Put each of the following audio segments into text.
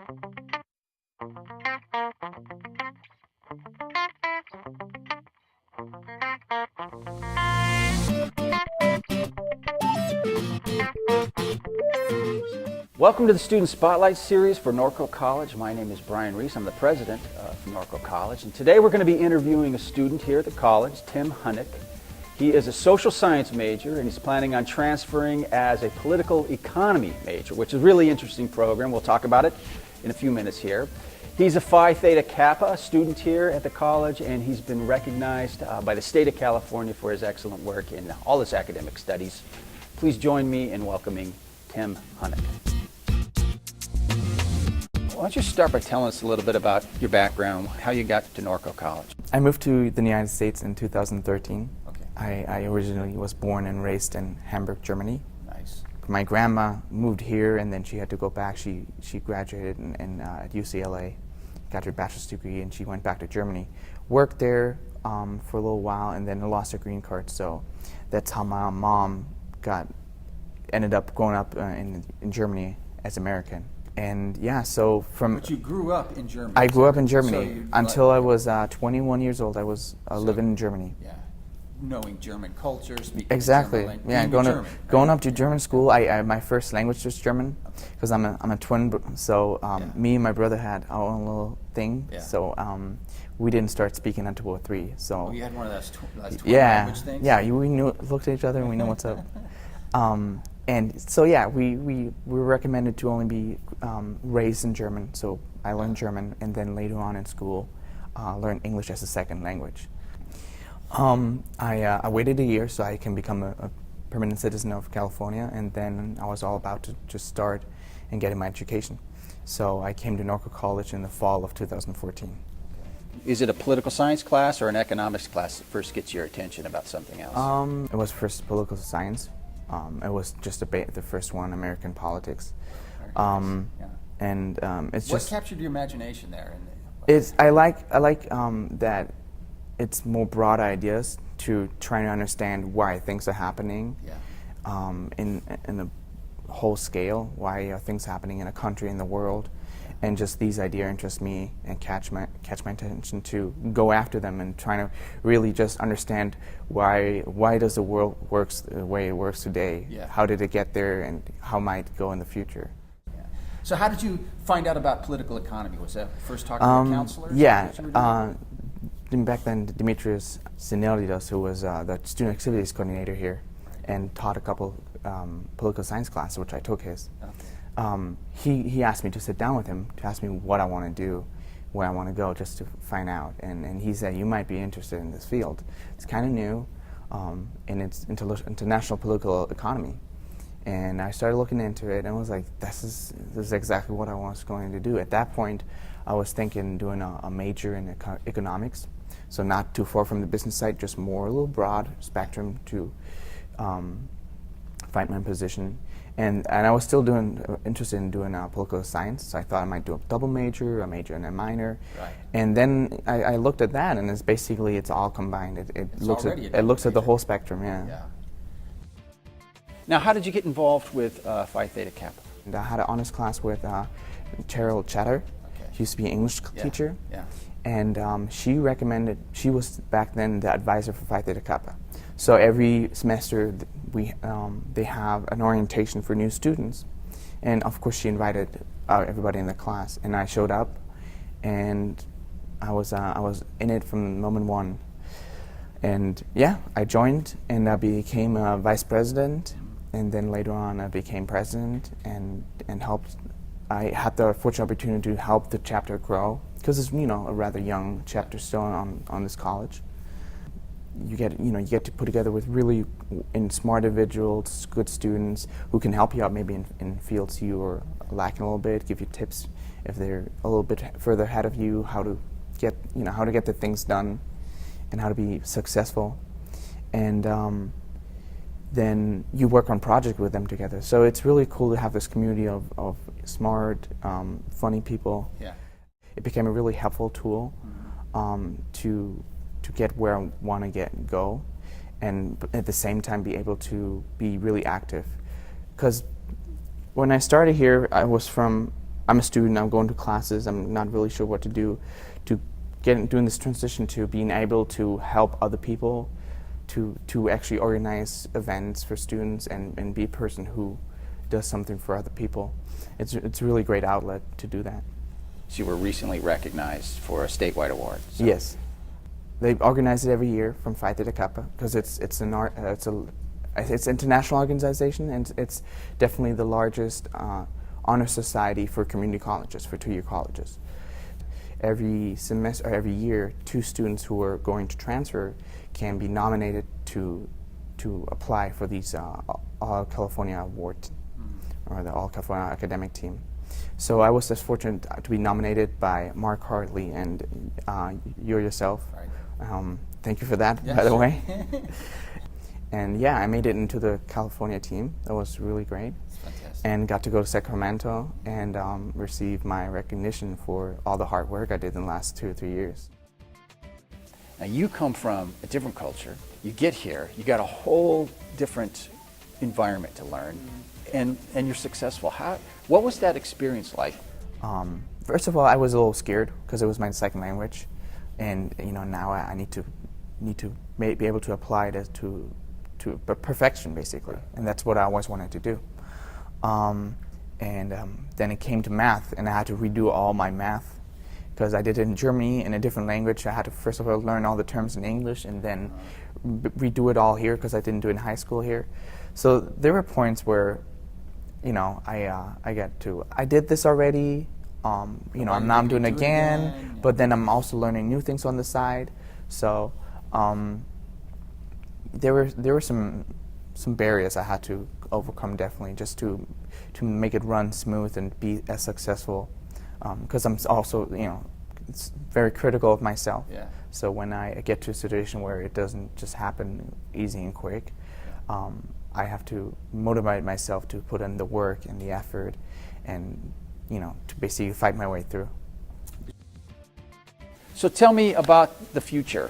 Welcome to the Student Spotlight Series for Norco College. My name is Bryan Reece. I'm the president of Norco College. And today we're going to be interviewing a student here at the college, Tim Huneck. He is a social science major and he's planning on transferring as a political economy major, which is a really interesting program. We'll talk about it in a few minutes here. He's a Phi Theta Kappa student here at the college, and he's been recognized by the state of California for his excellent work in all his academic studies. Please join me in welcoming Tim Huneck. Why don't you start by telling us a little bit about your background, how you got to Norco College? I moved to the United States in 2013. Okay. I originally was born and raised in Hamburg, Germany. Nice. My grandma moved here, and then she had to go back. She graduated at UCLA, got her bachelor's degree, and she went back to Germany. Worked there for a little while, and then lost her green card. So that's how my mom ended up growing up in Germany as American. And yeah, so But you grew up in Germany. I grew up in Germany until I was 21 years old. I was living in Germany. Yeah, knowing German culture, speaking Exactly. German language. Yeah, going up to German school. My first language was German because I'm a twin. So me and my brother had our own little thing. Yeah. So we didn't start speaking until we were 3. So you had one of those twin language things. Yeah, we looked at each other and we knew what's up. And so yeah, we were recommended to only be raised in German. So I learned German, and then later on in school, learned English as a second language. I waited a year so I can become a permanent citizen of California, and then I was all about to just start and getting my education. So I came to Norco College in the fall of 2014. Is it a political science class or an economics class that first gets your attention about something else? It was first political science. It was just the first one, American politics. Yeah. And it's What just captured your imagination there? I like that it's more broad ideas to try to understand why things are happening. Yeah. In the whole scale, why are things happening in a country, in the world, and just these ideas interest me and catch my attention to go after them and trying to really just understand why does the world works the way it works today? Yeah. How did it get there, and how might it go in the future? Yeah. So how did you find out about political economy? Was that first talking to counselors? Yeah. What you were doing? Back then, Demetrius Sinelidos, who was the student activities coordinator here, and taught a couple political science classes, which I took his. Okay. He asked me to sit down with him to ask me what I want to do, where I want to go, just to find out. And he said, you might be interested in this field. It's kind of new, and it's international political economy. And I started looking into it, and I was like, this is exactly what I was going to do. At that point, I was thinking doing a major in economics, so not too far from the business side, just more a little broad spectrum to find my position. And I was still interested in doing political science, so I thought I might do a double major, a major and a minor. Right. And then I looked at that, and it's all combined. It looks at the whole spectrum. Yeah. Now, how did you get involved with Phi Theta Kappa? And I had an honors class with Cheryl Chatter. Okay. She used to be an English teacher. Yeah. And she was back then the advisor for Phi Theta Kappa. So every semester they have an orientation for new students. And of course she invited everybody in the class. And I showed up, and I was in it from moment one. And yeah, I joined, and I became a vice president. And then later on I became president and helped. I had the fortunate opportunity to help the chapter grow, because it's a rather young chapter still on this college. You get to put together with really smart individuals, good students who can help you out maybe in fields you are lacking a little bit, give you tips if they're a little bit further ahead of you, how to get the things done and how to be successful. And then you work on projects with them together. So it's really cool to have this community of smart, funny people. Yeah. It became a really helpful tool to get where I want to go, and at the same time be able to be really active. Because when I started here, I was from I'm a student, I'm going to classes, I'm not really sure what to do, to doing this transition to being able to help other people, to actually organize events for students and be a person who does something for other people. It's a really great outlet to do that. So you were recently recognized for a statewide award. So. Yes. They organize it every year from Phi Theta Kappa because it's international organization, and it's definitely the largest honor society for community colleges, for two-year colleges. Every semester or every year, 2 students who are going to transfer can be nominated to apply for these All California Award, or the All California Academic Team. So I was just fortunate to be nominated by Mark Hartley and you yourself. Right. Thank you for that, yes. By the way. And yeah, I made it into the California team. That was really great. Fantastic. And got to go to Sacramento and receive my recognition for all the hard work I did in the last 2 or 3 years. Now you come from a different culture. You get here, you got a whole different environment to learn, and you're successful. What was that experience like? First of all, I was a little scared because it was my second language, and now I need to be able to apply it to perfection, basically, and that's what I always wanted to do. Then it came to math, and I had to redo all my math because I did it in Germany in a different language. I had to first of all learn all the terms in English and then redo it all here because I didn't do it in high school here. So there were points where, I did this already. I'm doing it again, but then I'm also learning new things on the side. So there were some barriers I had to overcome, definitely, just to make it run smooth and be as successful. Because I'm also, it's very critical of myself. Yeah. So when I get to a situation where it doesn't just happen easy and quick, I have to motivate myself to put in the work and the effort, and to basically fight my way through. So tell me about the future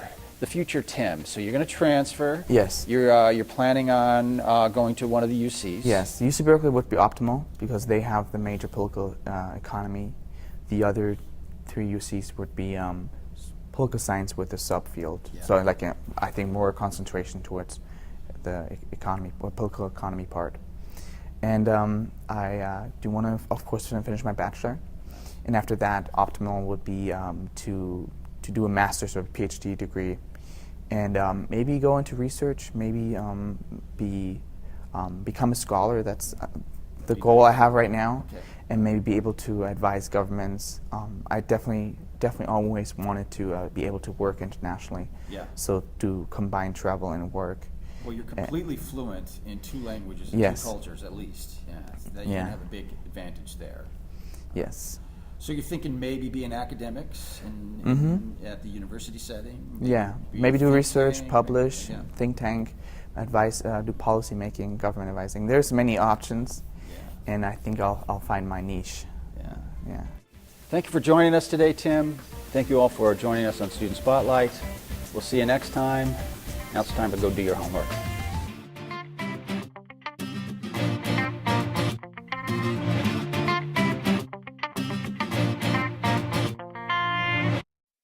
Tim. So you're going to transfer. Yes. You're planning on going to one of the UCs. Yes, UC Berkeley would be optimal because they have the major political economy. The other 3 UCs would be political science with a subfield. Yeah. So I think more concentration towards the economy or political economy part. And I do want to, of course, finish my bachelor. And after that, optimal would be to do a master's or PhD degree, and maybe go into research, maybe become a scholar. That's the goal I have right now. Okay. And maybe be able to advise governments. I definitely always wanted to be able to work internationally. Yeah. So to combine travel and work. Well, you're completely fluent in 2 languages, yes. 2 cultures at least. Yeah. So you have a big advantage there. Yes. So you're thinking maybe be in academics at the university setting? Maybe do research, publish, yeah. think tank, advise, do policy making, government advising. There's many options, and I think I'll find my niche. Yeah. Thank you for joining us today, Tim. Thank you all for joining us on Student Spotlight. We'll see you next time. Now it's time to go do your homework.